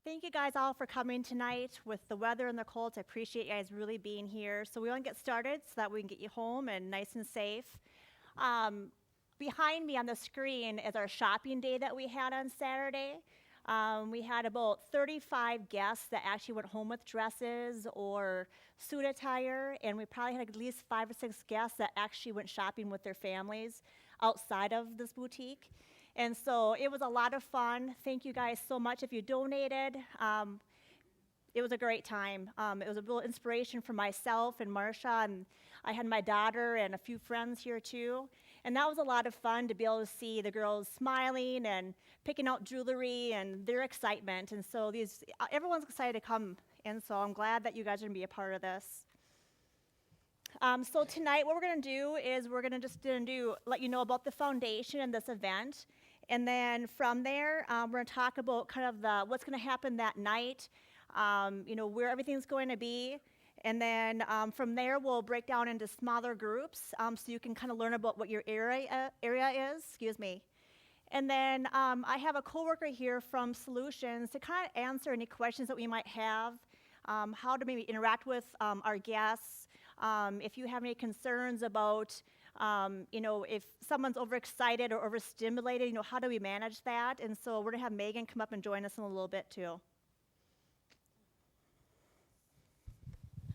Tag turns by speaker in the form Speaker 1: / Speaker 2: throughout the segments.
Speaker 1: Thank you guys all for coming tonight with the weather and the cold. I appreciate you guys really being here. So we want to get started so that we can get you home and nice and safe. Behind me on the screen is our shopping day that we had on Saturday. We had about 35 guests that actually went home with dresses or suit attire, and we probably had at least 5 or 6 guests that actually went shopping with their families outside of this boutique. And so it was a lot of fun. Thank you guys so much if you donated. It was a great time. It was a real inspiration for myself and Marcia, and I had my daughter and a few friends here too. And that was a lot of fun to be able to see the girls smiling and picking out jewelry and their excitement. And so everyone's excited to come, and so I'm glad that you guys are gonna be a part of this. So tonight what we're gonna do is we're gonna let you know about the foundation and this event. And then from there, we're going to talk about kind of what's going to happen that night, where everything's going to be. And then from there, we'll break down into smaller groups so you can kind of learn about what your area is. And then I have a coworker here from Solutions to kind of answer any questions that we might have, how to maybe interact with our guests, if you have any concerns about if someone's overexcited or overstimulated, how do we manage that? And so we're going to have Megan come up and join us in a little bit too.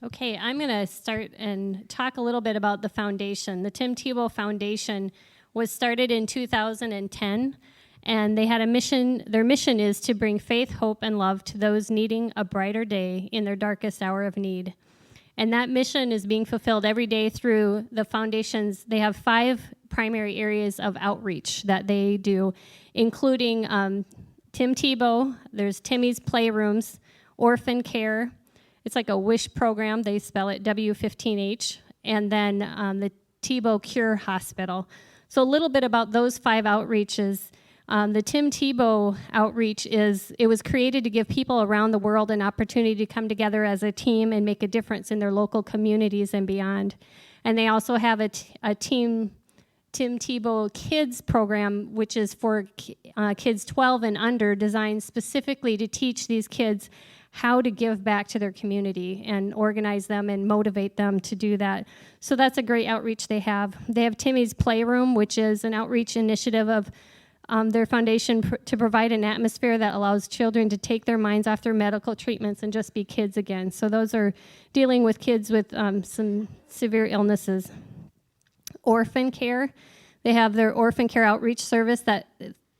Speaker 2: Okay, I'm going to start and talk a little bit about the foundation. The Tim Tebow Foundation was started in 2010, and they had a mission. Their mission is to bring faith, hope, and love to those needing a brighter day in their darkest hour of need. And that mission is being fulfilled every day through the foundations. They have 5 primary areas of outreach that they do, including Tim Tebow, there's Timmy's Playrooms, orphan care. It's like a WISH program. They spell it W15H. And then the Tebow Cure Hospital. So a little bit about those 5 outreaches. The Tim Tebow outreach it was created to give people around the world an opportunity to come together as a team and make a difference in their local communities and beyond. And they also have a Tim Tebow Kids program, which is for kids 12 and under, designed specifically to teach these kids how to give back to their community and organize them and motivate them to do that. So that's a great outreach they have. They have Timmy's Playroom, which is an outreach initiative of their foundation to provide an atmosphere that allows children to take their minds off their medical treatments and just be kids again. So those are dealing with kids with some severe illnesses. Orphan care. They have their orphan care outreach service that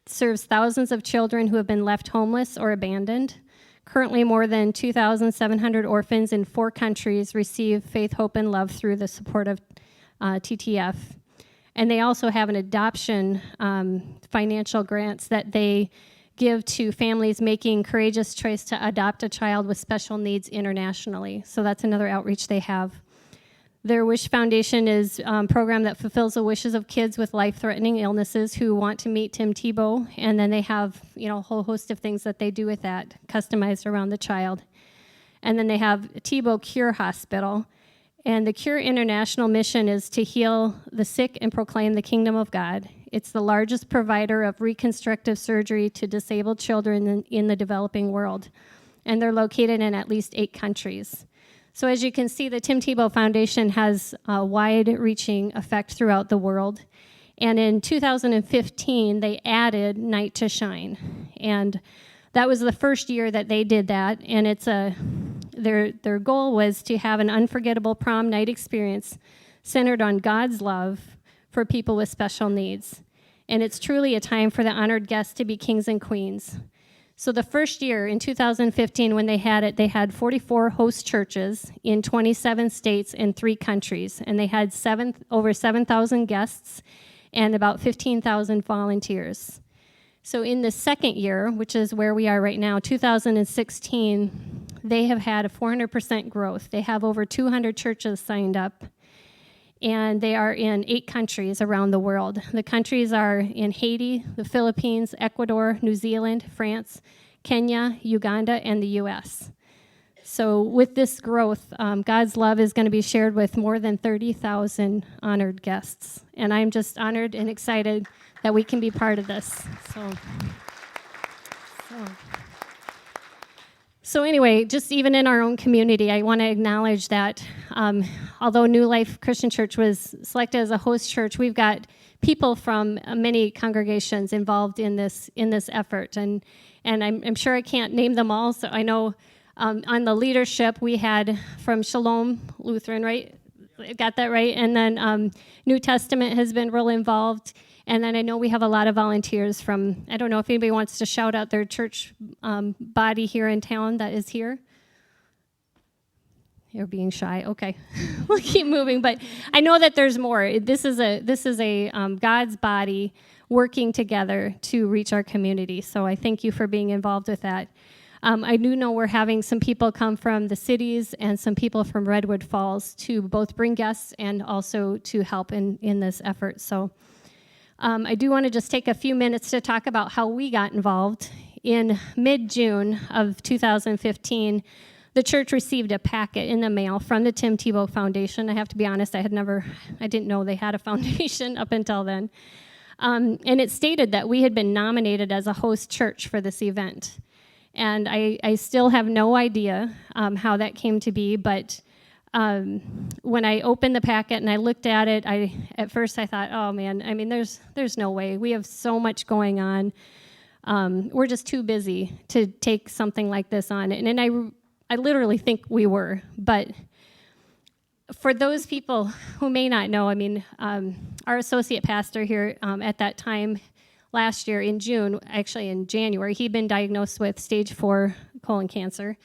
Speaker 2: serves thousands of children who have been left homeless or abandoned. Currently, more than 2,700 orphans in 4 countries receive faith, hope, and love through the support of TTF. And they also have an adoption financial grants that they give to families making courageous choice to adopt a child with special needs internationally. So that's another outreach they have. Their WISH Foundation is a program that fulfills the wishes of kids with life-threatening illnesses who want to meet Tim Tebow, and then they have a whole host of things that they do with that, customized around the child. And then they have Tebow Cure Hospital. And the Cure International mission is to heal the sick and proclaim the kingdom of God. It's the largest provider of reconstructive surgery to disabled children in the developing world. And they're located in at least 8 countries. So as you can see, the Tim Tebow Foundation has a wide-reaching effect throughout the world. And in 2015, they added Night to Shine. And that was the first year that they did that, and their goal was to have an unforgettable prom night experience centered on God's love for people with special needs. And it's truly a time for the honored guests to be kings and queens. So the first year, in 2015, when they had 44 host churches in 27 states and 3 countries, and they had over 7,000 guests and about 15,000 volunteers. So in the second year, which is where we are right now, 2016, they have had a 400% growth. They have over 200 churches signed up, and they are in 8 countries around the world. The countries are in Haiti, the Philippines, Ecuador, New Zealand, France, Kenya, Uganda, and the U.S. So with this growth, God's love is going to be shared with more than 30,000 honored guests. And I'm just honored and excited that we can be part of this. So anyway, just even in our own community, I want to acknowledge that although New Life Christian Church was selected as a host church, we've got people from many congregations involved in this effort, and I'm sure I can't name them all. So I know on the leadership we had from Shalom Lutheran, right? Got that right? And then New Testament has been real involved. And then I know we have a lot of volunteers from, I don't know if anybody wants to shout out their church body here in town that is here. You're being shy. Okay, we'll keep moving. But I know that there's more. This is a God's body working together to reach our community. So I thank you for being involved with that. I do know we're having some people come from the cities and some people from Redwood Falls to both bring guests and also to help in this effort. So I do want to just take a few minutes to talk about how we got involved. In mid-June of 2015, the church received a packet in the mail from the Tim Tebow Foundation. I have to be honest, I didn't know they had a foundation up until then. And it stated that we had been nominated as a host church for this event. And I still have no idea how that came to be, but when I opened the packet and I looked at it, at first I thought, oh man, I mean, there's no way. We have so much going on. We're just too busy to take something like this on. And I literally think we were. But for those people who may not know, I mean, our associate pastor here at that time, last year in June, actually in January, he'd been diagnosed with stage 4 colon cancer.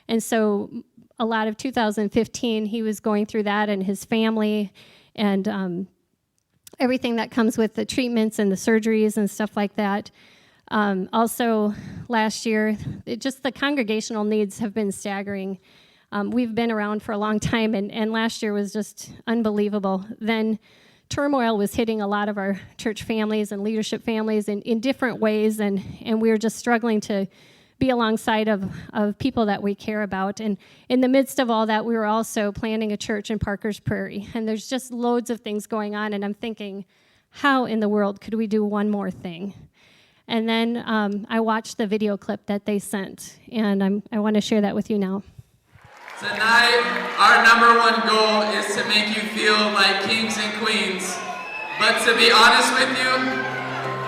Speaker 2: And so a lot of 2015, he was going through that, and his family and everything that comes with the treatments and the surgeries and stuff like that. Also, last year, just the congregational needs have been staggering. We've been around for a long time, and last year was just unbelievable. Then turmoil was hitting a lot of our church families and leadership families in different ways, and we were just struggling to be alongside of people that we care about. And in the midst of all that, we were also planning a church in Parker's Prairie, and there's just loads of things going on, and I'm thinking, how in the world could we do one more thing? And then I watched the video clip that they sent, and I want to share that with you now.
Speaker 3: Tonight, our number one goal is to make you feel like kings and queens. But to be honest with you,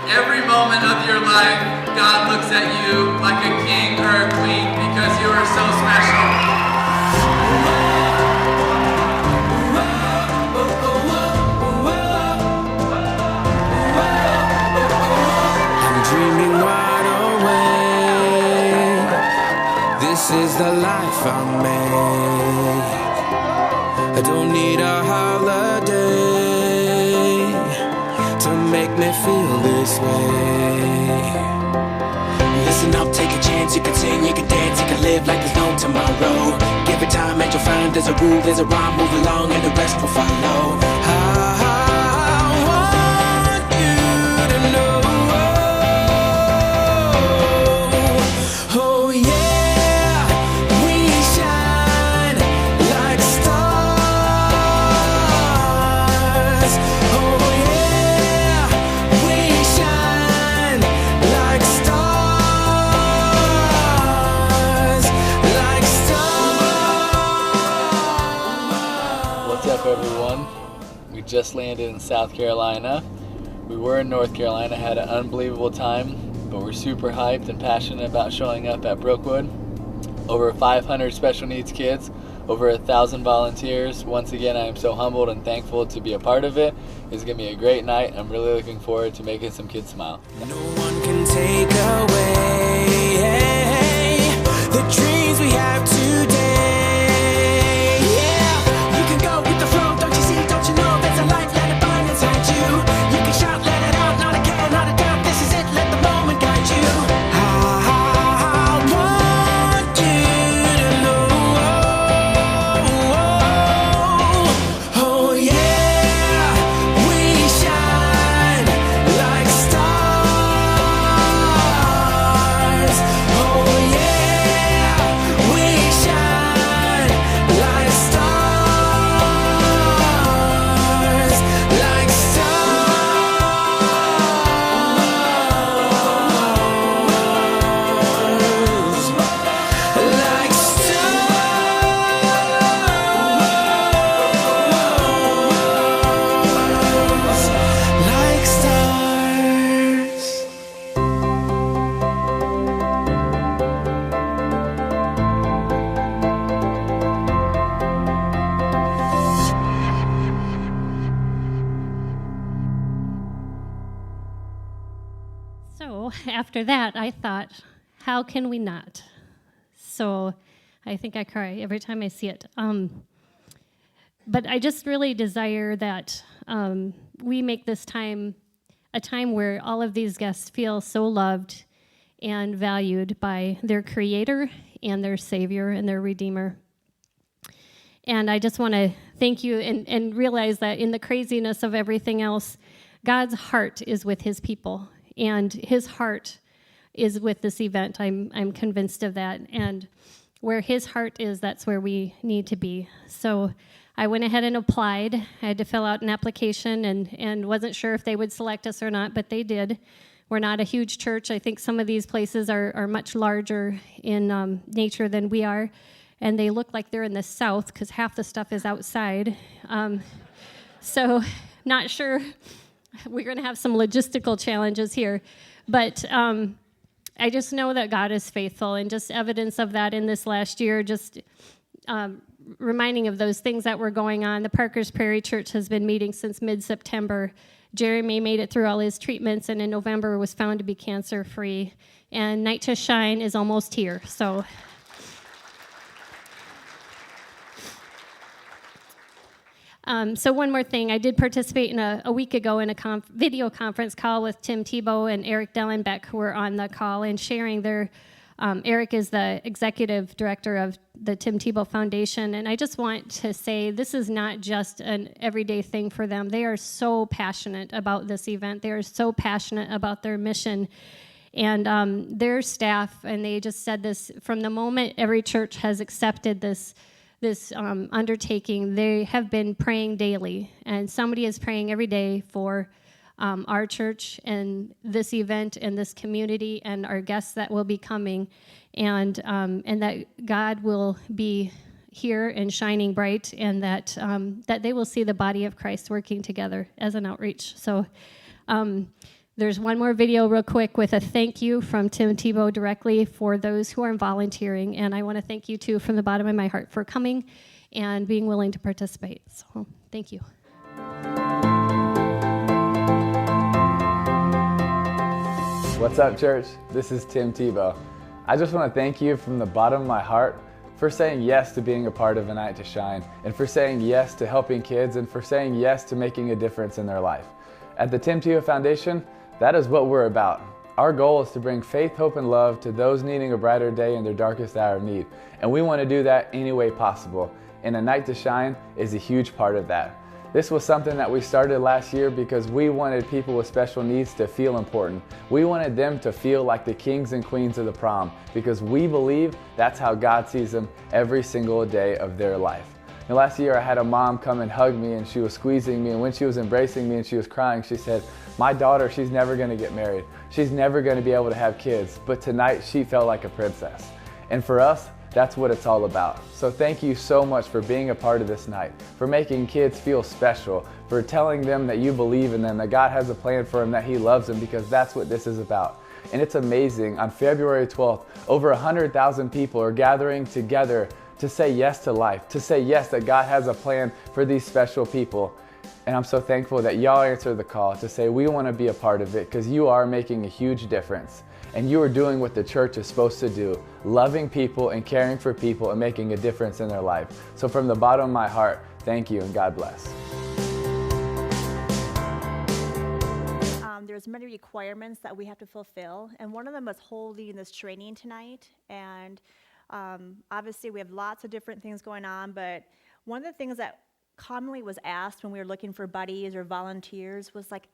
Speaker 3: every moment of your life, God looks at you like a king or a queen because you are so special.
Speaker 4: I'm dreaming wide awake. This is the life I made. I don't need a holiday to make me feel this way. Listen up, take a chance, you can sing, you can dance, you can live like there's no tomorrow. Give it time and you'll find there's a rule, there's a rhyme, move along and the rest will follow. I want you to know, oh yeah, we shine like stars. Oh yeah, we shine like stars.
Speaker 3: What's up, everyone? We just landed in South Carolina. We were in North Carolina, had an unbelievable time, but we're super hyped and passionate about showing up at Brookwood. Over 500 special needs kids, over 1,000 volunteers. Once again, I am so humbled and thankful to be a part of it. It's going to be a great night. I'm really looking forward to making some kids smile.
Speaker 4: No one can take away the dreams we have today. Yeah, you can go with the flow, don't you see, don't you know there's a light, let it burn inside you. You can shout, let it out, not a care, not a doubt, this is it, let the moment guide you. I want you to know, oh yeah, we shine like stars.
Speaker 2: after that, I thought, how can we not? So I think I cry every time I see it. But I just really desire that we make this time a time where all of these guests feel so loved and valued by their Creator and their Savior and their Redeemer. And I just want to thank you and realize that in the craziness of everything else, God's heart is with his people, and his heart is with this event. I'm convinced of that. And where his heart is, that's where we need to be. So I went ahead and applied. I had to fill out an application and wasn't sure if they would select us or not, but they did. We're not a huge church. I think some of these places are much larger in nature than we are, and they look like they're in the south because half the stuff is outside. So not sure. We're going to have some logistical challenges here, but I just know that God is faithful, and just evidence of that in this last year, just reminding of those things that were going on. The Parker's Prairie Church has been meeting since mid-September. Jeremy made it through all his treatments, and in November was found to be cancer-free. And Night to Shine is almost here. So one more thing. I did participate in a week ago in a video conference call with Tim Tebow and Eric Dellenbeck, who were on the call and sharing their Eric is the executive director of the Tim Tebow Foundation, and I just want to say this is not just an everyday thing for them. They are so passionate about this event. They are so passionate about their mission, and their staff, and they just said this, from the moment every church has accepted this undertaking, they have been praying daily, and somebody is praying every day for our church and this event and this community and our guests that will be coming, and that God will be here and shining bright, and that they will see the body of Christ working together as an outreach. So there's one more video real quick with a thank you from Tim Tebow directly for those who are volunteering, and I want to thank you too from the bottom of my heart for coming and being willing to participate. So thank you.
Speaker 3: What's up, church? This is Tim Tebow. I just want to thank you from the bottom of my heart for saying yes to being a part of A Night to Shine, and for saying yes to helping kids, and for saying yes to making a difference in their life. At the Tim Tebow Foundation, that is what we're about. Our goal is to bring faith, hope, and love to those needing a brighter day in their darkest hour of need. And we want to do that any way possible. And A Night to Shine is a huge part of that. This was something that we started last year because we wanted people with special needs to feel important. We wanted them to feel like the kings and queens of the prom, because we believe that's how God sees them every single day of their life. And last year I had a mom come and hug me, and she was squeezing me, and when she was embracing me and she was crying, she said, "My daughter, she's never going to get married. She's never going to be able to have kids, but tonight she felt like a princess." And for us, that's what it's all about. So thank you so much for being a part of this night, for making kids feel special, for telling them that you believe in them, that God has a plan for them, that He loves them, because that's what this is about. And it's amazing, on February 12th, over 100,000 people are gathering together to say yes to life, to say yes that God has a plan for these special people. And I'm so thankful that y'all answered the call to say we want to be a part of it, because you are making a huge difference. And you are doing what the church is supposed to do, loving people and caring for people and making a difference in their life. So from the bottom of my heart, thank you and God bless.
Speaker 1: There's many requirements that we have to fulfill, and one of them is holding this training tonight. And obviously we have lots of different things going on, but one of the things that commonly was asked when we were looking for buddies or volunteers was like,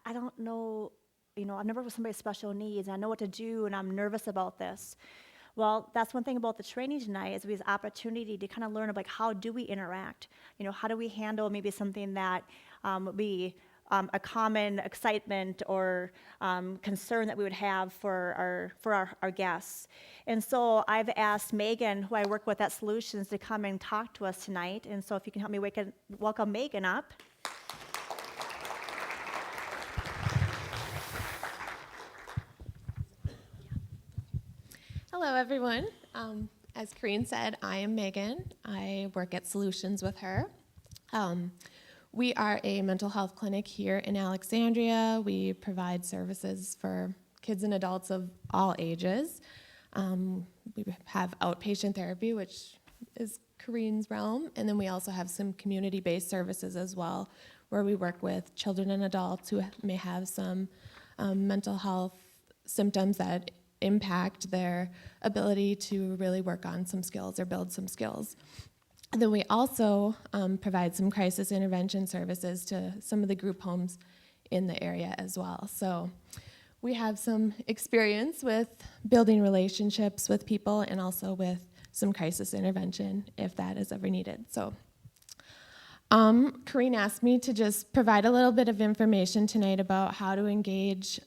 Speaker 1: I don't know, I've never worked with somebody with special needs, and I know what to do, and I'm nervous about this. Well, that's one thing about the training tonight, is we have the opportunity to kind of learn about how do we interact? How do we handle maybe something that would be a common excitement or concern that we would have for our guests. And so I've asked Megan, who I work with at Solutions, to come and talk to us tonight. And so if you can help me welcome Megan up.
Speaker 5: Hello, everyone. As Corrine said, I am Megan. I work at Solutions with her. We are a mental health clinic here in Alexandria. We provide services for kids and adults of all ages. We have outpatient therapy, which is Corrine's realm, and then we also have some community-based services as well, where we work with children and adults who may have some mental health symptoms that impact their ability to really work on some skills or build some skills. And then we also provide some crisis intervention services to some of the group homes in the area as well. So we have some experience with building relationships with people and also with some crisis intervention if that is ever needed. So Corrine asked me to just provide a little bit of information tonight about how to engage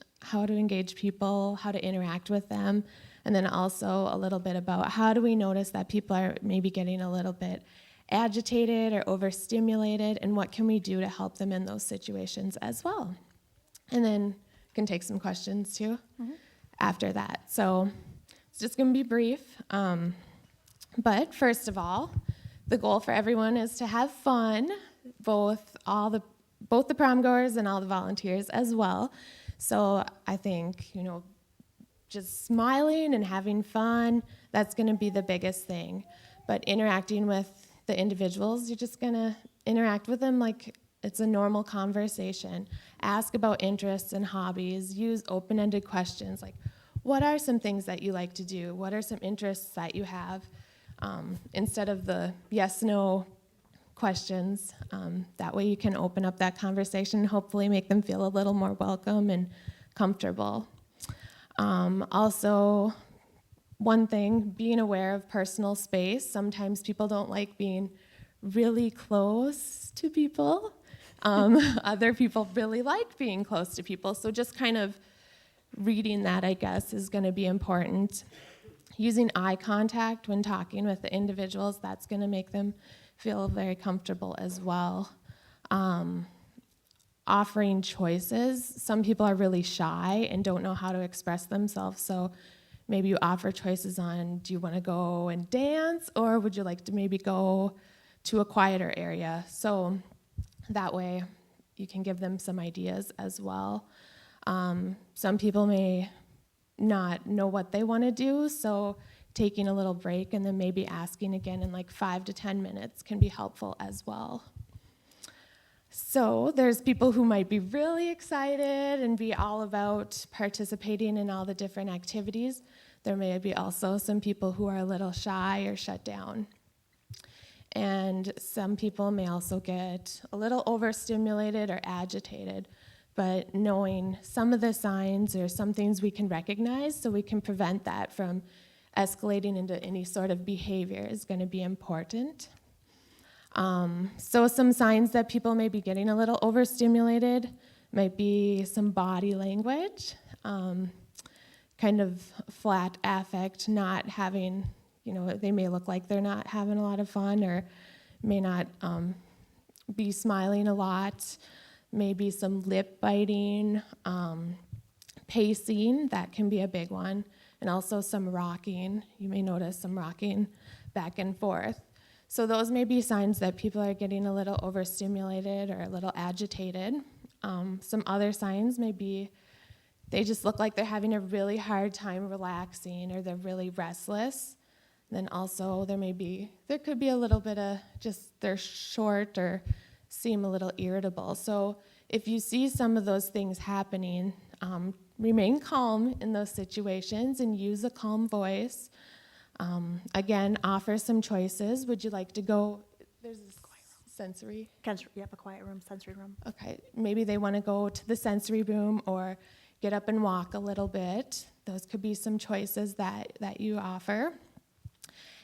Speaker 5: people, how to interact with them, and then also a little bit about how do we notice that people are maybe getting a little bit agitated or overstimulated, and what can we do to help them in those situations as well. And then can take some questions too after that. So it's just gonna be brief. But first of all, the goal for everyone is to have fun, both the prom goers and all the volunteers as well. So I think, just smiling and having fun, that's gonna be the biggest thing. But interacting with the individuals, you're just gonna interact with them like it's a normal conversation. Ask about interests and hobbies, use open-ended questions like, what are some things that you like to do? What are some interests that you have? Instead of the yes/no questions. That way you can open up that conversation and hopefully make them feel a little more welcome and comfortable. Also, one thing, being aware of personal space. Sometimes people don't like being really close to people. Other people really like being close to people. So just kind of reading that, I guess, is going to be important. Using eye contact when talking with the individuals, that's going to make them feel very comfortable as well. Offering choices. Some people are really shy and don't know how to express themselves, so maybe you offer choices on, do you want to go and dance, or would you like to maybe go to a quieter area? So that way you can give them some ideas as well. Some people may not know what they want to do, so taking a little break and then maybe asking again in like 5 to 10 minutes can be helpful as well. So there's people who might be really excited and be all about participating in all the different activities. There may be also some people who are a little shy or shut down. And some people may also get a little overstimulated or agitated, but knowing some of the signs or some things we can recognize so we can prevent that from escalating into any sort of behavior is going to be important. So some signs that people may be getting a little overstimulated might be some body language, kind of flat affect, not having, they may look like they're not having a lot of fun or may not be smiling a lot. Maybe some lip biting, pacing, that can be a big one, and also some rocking. You may notice some rocking back and forth. So those may be signs that people are getting a little overstimulated or a little agitated. Some other signs may be they just look like they're having a really hard time relaxing or they're really restless. Then also there could be a little bit of just they're short or seem a little irritable. So if you see some of those things happening, remain calm in those situations and use a calm voice. Again, offer some choices. Would you like to go? There's a sensory.
Speaker 1: Yep, a quiet room, sensory room.
Speaker 5: Okay, maybe they want to go to the sensory room or get up and walk a little bit. Those could be some choices that you offer.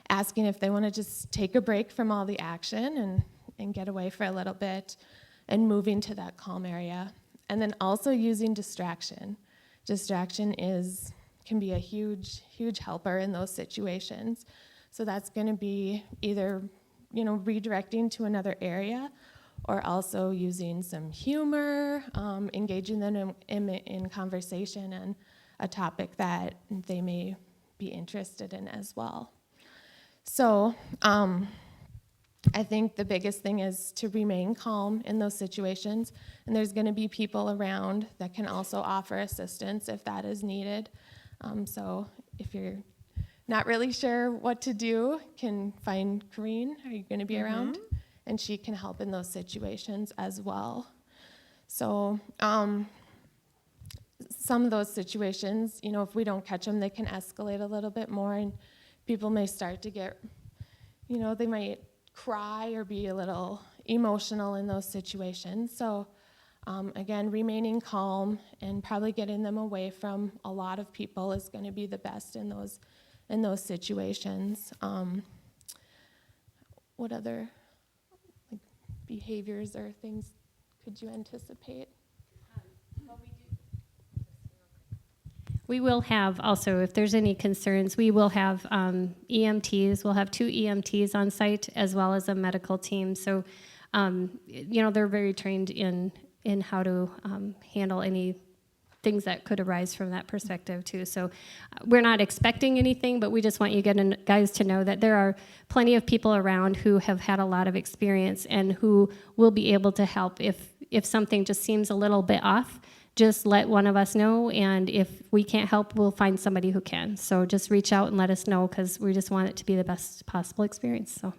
Speaker 5: Asking if they want to just take a break from all the action and get away for a little bit and moving to that calm area. And then also using distraction. Distraction can be a huge, huge helper in those situations. So that's going to be either, redirecting to another area or also using some humor, engaging them in conversation and a topic that they may be interested in as well. So I think the biggest thing is to remain calm in those situations, and there's going to be people around that can also offer assistance if that is needed. So if you're not really sure what to do, can find Corrine. Are you going to be around? And she can help in those situations as well. So some of those situations, you know, if we don't catch them, they can escalate a little bit more, and people may start to get, you know, they might cry or be a little emotional in those situations. So again, remaining calm and probably getting them away from a lot of people is going to be the best in those situations. What other like behaviors or things could you anticipate?
Speaker 2: We will have also, if there's any concerns, we will have EMTs. We'll have 2 EMTs on site as well as a medical team. So, you know, they're very trained in how to handle any things that could arise from that perspective too. So we're not expecting anything, but we just want you guys to know that there are plenty of people around who have had a lot of experience and who will be able to help if something just seems a little bit off. Just let one of us know, and if we can't help, we'll find somebody who can. So just reach out and let us know, because we just want it to be the best possible experience. So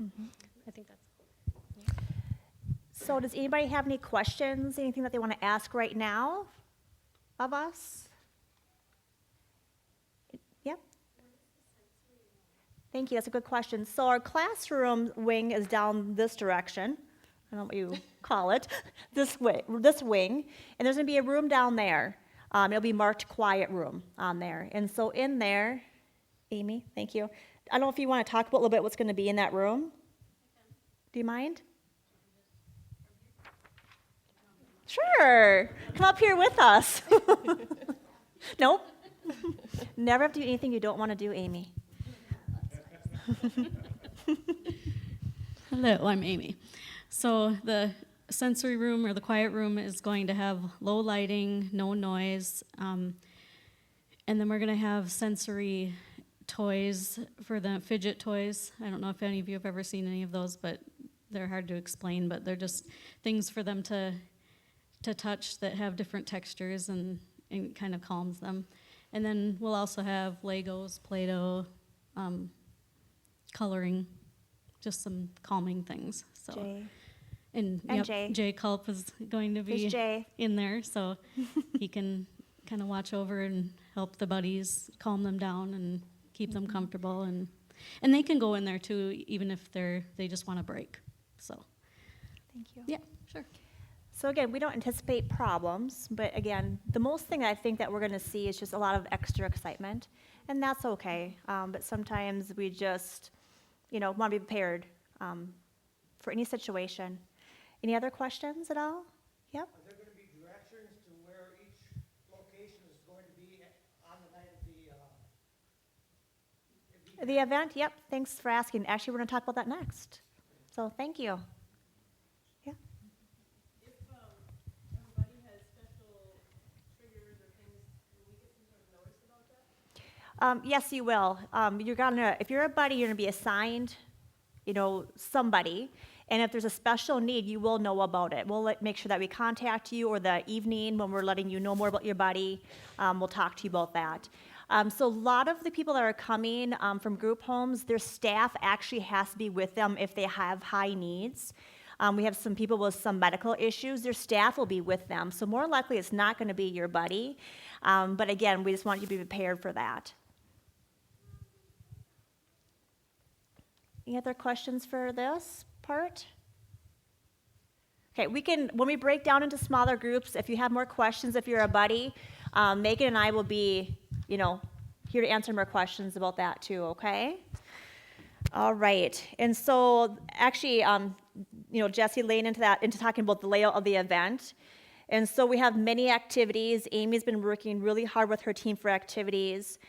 Speaker 2: I think that's.
Speaker 1: So does anybody have any questions, anything that they want to ask right now of us? Yep. Thank you, that's a good question. So our classroom wing is down this direction. I don't know what you call it, this wing, and there's gonna be a room down there. It'll be marked quiet room on there. And so in there, Amy, thank you. I don't know if you wanna talk about a little bit what's gonna be in that room? Do you mind? Sure, come up here with us. Nope. Never have to do anything you don't wanna do, Amy.
Speaker 6: Hello, I'm Amy. So the sensory room or the quiet room is going to have low lighting, no noise, and then we're going to have sensory toys for the fidget toys. I don't know if any of you have ever seen any of those, but they're hard to explain, but they're just things for them to touch that have different textures and kind of calms them. And then we'll also have Legos, Play-Doh, coloring, just some calming things. So.
Speaker 1: Jay.
Speaker 6: And
Speaker 1: And
Speaker 6: yep,
Speaker 1: Jay.
Speaker 6: Jay Culp is going to be
Speaker 1: There's Jay.
Speaker 6: in there, so he can kind of watch over and help the buddies, calm them down and keep them comfortable. And they can go in there too, even if they just want a break. So,
Speaker 1: Thank you.
Speaker 6: yeah, sure.
Speaker 1: So again, we don't anticipate problems, but again, the most thing I think that we're gonna see is just a lot of extra excitement, and that's okay. But sometimes we just, you know, wanna be prepared for any situation. Any other questions at all? Yep.
Speaker 7: Are there going to be directions to where each location is going to be on the night of
Speaker 1: The event, yep, thanks for asking. Actually, we're gonna talk about that next. So, thank you. Yeah.
Speaker 8: If everybody has special triggers or things, will we get some sort of notice about that?
Speaker 1: Yes, you will. If you're a buddy, you're gonna be assigned, you know, somebody. And if there's a special need, you will know about it. We'll make sure that we contact you, or the evening when we're letting you know more about your buddy, we'll talk to you about that. So a lot of the people that are coming from group homes, their staff actually has to be with them if they have high needs. We have some people with some medical issues, their staff will be with them. So more likely it's not gonna be your buddy. But again, we just want you to be prepared for that. Any other questions for this part? Okay, when we break down into smaller groups, if you have more questions, if you're a buddy, Megan and I will be, you know, here to answer more questions about that too, okay? All right, and so actually, you know, Jesse laying into talking about the layout of the event. And so we have many activities. Amy's been working really hard with her team for activities.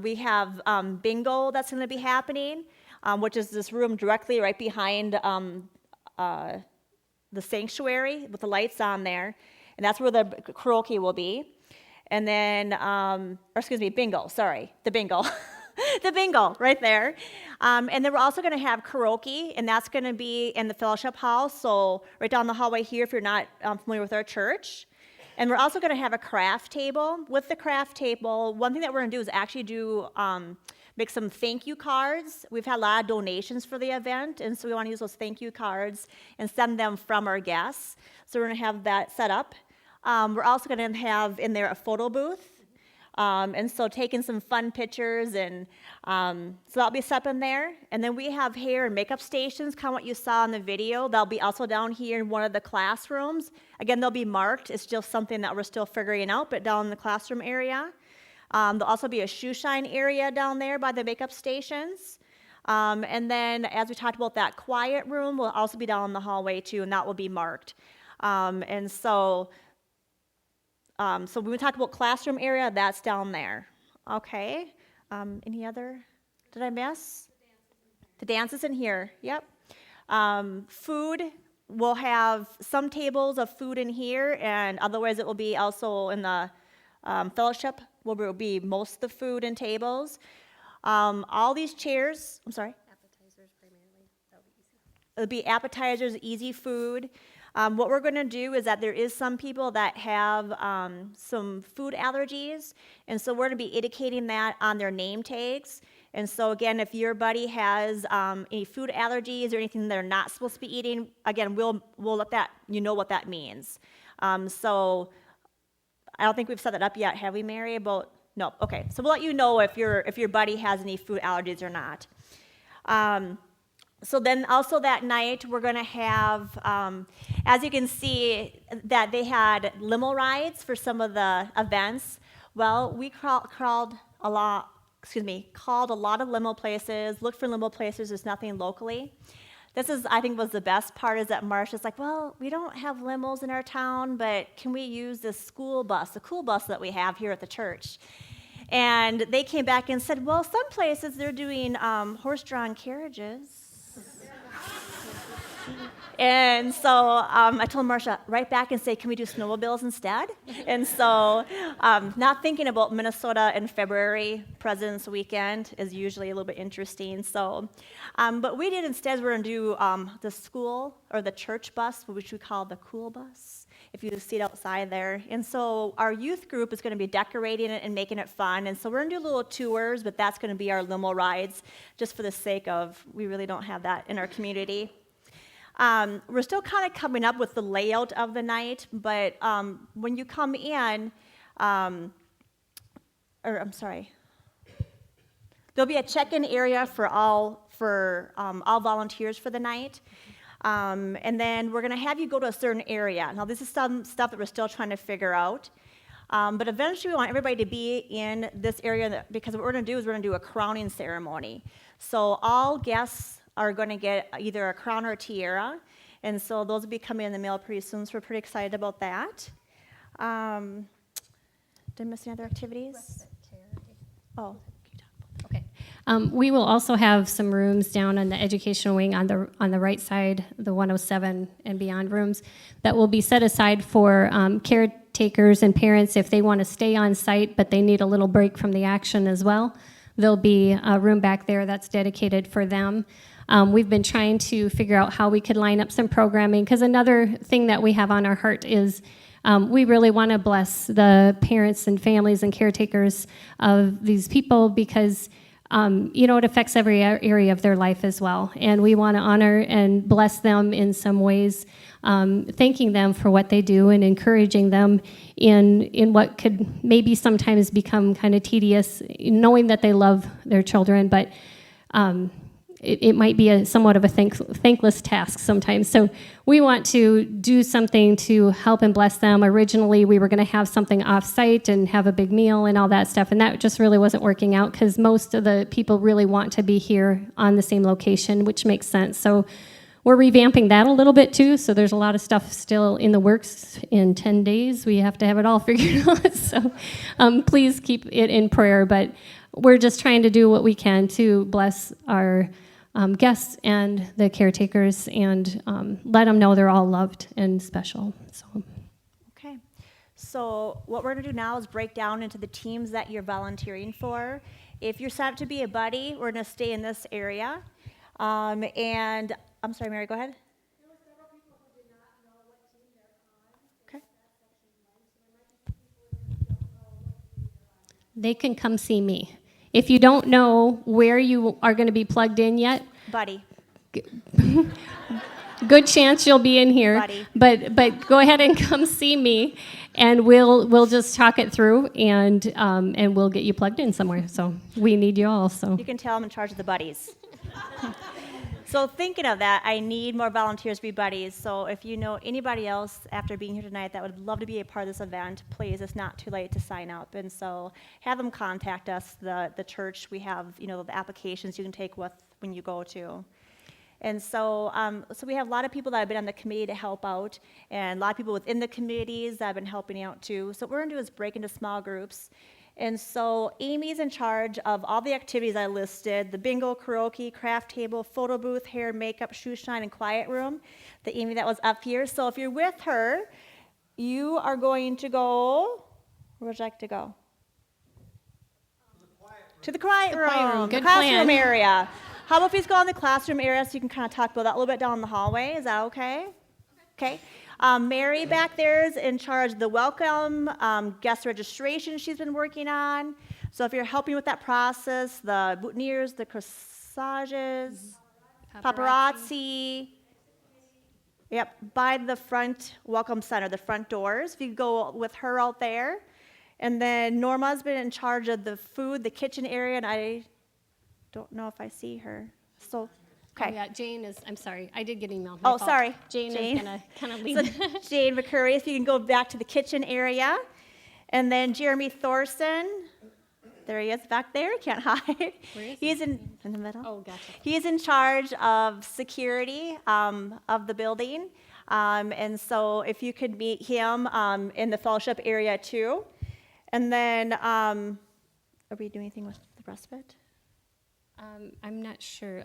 Speaker 1: We have bingo that's gonna be happening, which is this room directly right behind the sanctuary with the lights on there. And that's where the karaoke will be. And then, bingo, sorry, the bingo. the bingo right there. And then we're also going to have karaoke, and that's going to be in the fellowship hall, so right down the hallway here if you're not familiar with our church. And we're also going to have a craft table. With the craft table, one thing that we're going to do is actually make some thank you cards. We've had a lot of donations for the event, and so we want to use those thank you cards and send them from our guests. So we're going to have that set up. We're also going to have in there a photo booth. And so taking some fun pictures, and so that'll be set up in there. And then we have hair and makeup stations, kind of what you saw in the video. They'll be also down here in one of the classrooms. Again, they'll be marked. It's just something that we're still figuring out, but down in the classroom area. There'll also be a shoe shine area down there by the makeup stations. And then, as we talked about, that quiet room will also be down in the hallway too, and that will be marked. So when we talked about classroom area, that's down there. Okay. Any other? Did I miss? The dance is in here. Yep. Food, we'll have some tables of food in here, and otherwise it will be also in the fellowship where will be most of the food and tables. All these chairs, I'm sorry? Appetizers primarily. That'll be easy. It'll be appetizers, easy food. What we're going to do is that there is some people that have some food allergies, and so we're going to be indicating that on their name tags. And so again, if your buddy has any food allergies or anything they're not supposed to be eating, again, we'll let that, you know what that means. So I don't think we've set that up yet, have we, Mary? No, okay. So we'll let you know if your buddy has any food allergies or not. So then also that night, we're going to have, as you can see, that they had limo rides for some of the events. Well, we called a lot of limo places, looked for limo places, there's nothing locally. This is, I think, was the best part, is that Marcia's like, well, we don't have limos in our town, but can we use this school bus, the cool bus that we have here at the church? And they came back and said, well, some places they're doing horse-drawn carriages. And so I told Marcia, write back and say, can we do snowmobiles instead? And so not thinking about Minnesota in February, President's Weekend, is usually a little bit interesting. So, but we did instead, we're going to do the school or the church bus, which we call the cool bus, if you see it outside there. And so our youth group is going to be decorating it and making it fun. And so we're going to do little tours, but that's going to be our limo rides, just for the sake of, we really don't have that in our community. We're still kind of coming up with the layout of the night, but when you come in, there'll be a check-in area for all volunteers for the night. And then we're going to have you go to a certain area. Now, this is some stuff that we're still trying to figure out. But eventually, we want everybody to be in this area, because what we're going to do is we're going to do a crowning ceremony. So all guests are going to get either a crown or a tiara, and so those will be coming in the mail pretty soon, so we're pretty excited about that. Did I miss any other activities? Oh.
Speaker 2: Okay. We will also have some rooms down on the educational wing on the right side, the 107 and beyond rooms, that will be set aside for caretakers and parents if they want to stay on site, but they need a little break from the action as well. There'll be a room back there that's dedicated for them. We've been trying to figure out how we could line up some programming, because another thing that we have on our heart is we really want to bless the parents and families and caretakers of these people, because it affects every area of their life as well. And we want to honor and bless them in some ways, thanking them for what they do and encouraging them in what could maybe sometimes become kind of tedious, knowing that they love their children, but it might be somewhat of a thankless task sometimes. So we want to do something to help and bless them. Originally, we were going to have something off-site and have a big meal and all that stuff, and that just really wasn't working out, because most of the people really want to be here on the same location, which makes sense. So we're revamping that a little bit too, so there's a lot of stuff still in the works. In 10 days, we have to have it all figured out. So please keep it in prayer, but we're just trying to do what we can to bless our guests and the caretakers, and let them know they're all loved and special. So.
Speaker 1: Okay. So what we're going to do now is break down into the teams that you're volunteering for. if you're set up to be a buddy, we're going to stay in this area. And I'm sorry, Mary, go ahead. Okay.
Speaker 2: They can come see me. If you don't know where you are going to be plugged in yet,
Speaker 1: Buddy.
Speaker 2: good chance you'll be in here.
Speaker 1: Buddy.
Speaker 2: But go ahead and come see me, and we'll just talk it through, and we'll get you plugged in somewhere. So we need you all. So
Speaker 1: You can tell I'm in charge of the buddies. So thinking of that, I need more volunteers to be buddies. So if you know anybody else after being here tonight that would love to be a part of this event, please, it's not too late to sign up. And so have them contact us, the church. We have, the applications you can take with when you go to. And so, so we have a lot of people that have been on the committee to help out, and a lot of people within the committees that have been helping out too. So what we're gonna do is break into small groups. And so Amy's in charge of all the activities I listed: the bingo, karaoke, craft table, photo booth, hair, makeup, shoe shine, and quiet room. The Amy that was up here. So if you're with her, you are going to go, where would you like to go? To the quiet room.
Speaker 2: quiet room.
Speaker 1: The
Speaker 2: Good
Speaker 1: classroom
Speaker 2: plan.
Speaker 1: area. How about if we go in the classroom area so you can kind of talk about that a little bit down the hallway? Is that okay? Okay. Mary back there is in charge of the welcome, guest registration she's been working on. So if you're helping with that process, the boutonnieres, the corsages, paparazzi. Yep, by the front welcome center, the front doors. If you go with her out there. And then Norma's been in charge of the food, the kitchen area, and I don't know if I see her. So, okay.
Speaker 2: Oh, yeah, Jane is. I'm sorry, I did get an email.
Speaker 1: Oh, sorry.
Speaker 2: Jane is gonna kind of lead.
Speaker 1: So Jane McCurry, if you can go back to the kitchen area. And then Jeremy Thorson, there he is back there, can't hide.
Speaker 2: Where is
Speaker 1: He's in the middle.
Speaker 2: Oh, gotcha.
Speaker 1: He's in charge of security of the building. And so if you could meet him in the fellowship area too. And then, are we doing anything with the rest of it?
Speaker 2: I'm not sure.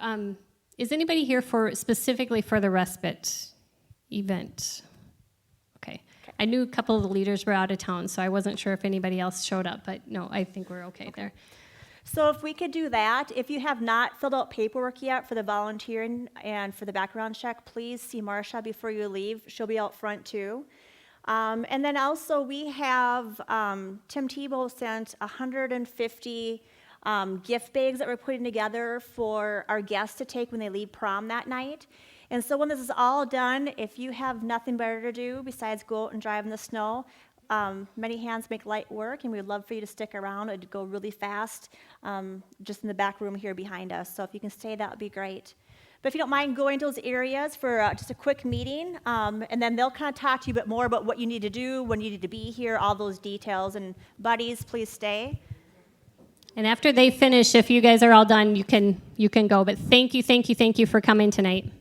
Speaker 2: Is anybody here specifically for the respite event? Okay. I knew a couple of the leaders were out of town, so I wasn't sure if anybody else showed up, but no, I think we're okay there.
Speaker 1: So if we could do that, if you have not filled out paperwork yet for the volunteering and for the background check, please see Marsha before you leave. She'll be out front too. And then also we have, Tim Tebow sent 150 gift bags that we're putting together for our guests to take when they leave prom that night. And so when this is all done, if you have nothing better to do besides go out and drive in the snow, many hands make light work, and we'd love for you to stick around. It'd go really fast, just in the back room here behind us. So if you can stay, that would be great. But if you don't mind going to those areas for just a quick meeting, and then they'll kind of talk to you a bit more about what you need to do, when you need to be here, all those details. And buddies, please stay.
Speaker 2: And after they finish, if you guys are all done, you can go. But thank you for coming tonight.